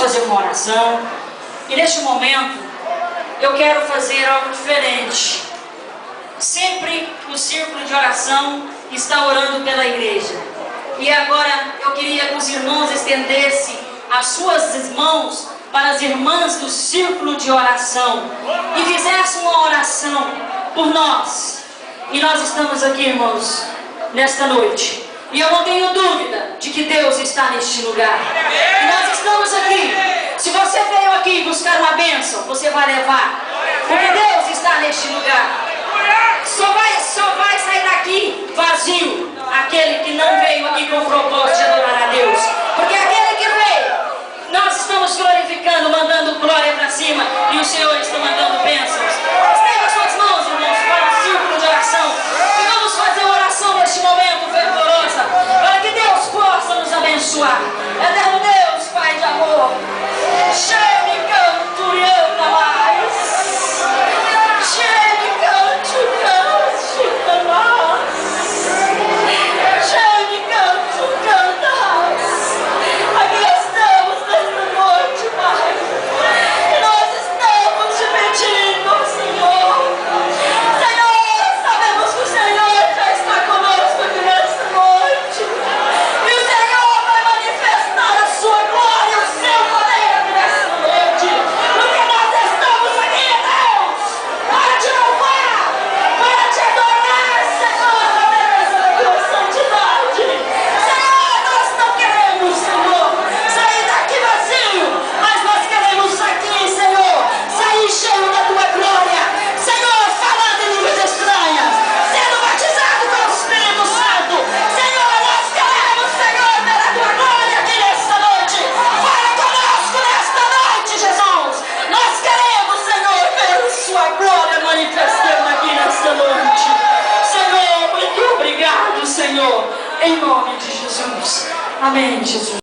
fazer uma oração. E neste momento, eu quero fazer algo diferente. Sempre o círculo de oração está orando pela igreja. E agora eu queria que os irmãos estendessem as suas mãos para as irmãs do círculo de oração e fizessem uma oração por nós. E nós estamos aqui, irmãos, nesta noite. E eu não tenho dúvida de que Deus está neste lugar. E nós estamos aqui. Se você veio aqui buscar uma bênção, você vai levar. Porque Deus está neste lugar. Só vai sair daqui vazio aquele que não veio aqui com o propósito de adorar a Deus. Porque aquele que veio, nós estamos glorificando, mandando glória para cima. E o Senhor está mandando bênçãos. Estenda as suas mãos, irmãos, para o círculo de oração. E vamos fazer uma oração neste momento fervorosa, para que Deus possa nos abençoar. Eterno Deus, Pai de amor, chame canto e anda mais. Chame canto mais. Chame canto, canta mais. Aqui estamos nesta noite, Pai. E nós estamos te pedindo, Senhor. Senhor, sabemos que o Senhor já está conosco aqui nesta noite. E o Senhor vai manifestar a sua glória, o seu poder aqui nesta noite. Porque nós estamos aqui, Deus, para te louvar, para te adorar, Senhor, na beleza da tua santidade. Senhor, nós não queremos, Senhor, sair daqui vazio, mas nós queremos aqui, Senhor, sair cheio da tua glória. Senhor, falando em línguas estranhas, sendo batizado com o Espírito Santo. Senhor, nós queremos, Senhor, ver a tua glória aqui nesta noite. Fala conosco nesta noite, Jesus. Nós queremos, Senhor, ver a sua glória manifestando aqui nesta noite. Senhor, muito obrigado, Senhor, em nome de Jesus. Amém, Jesus.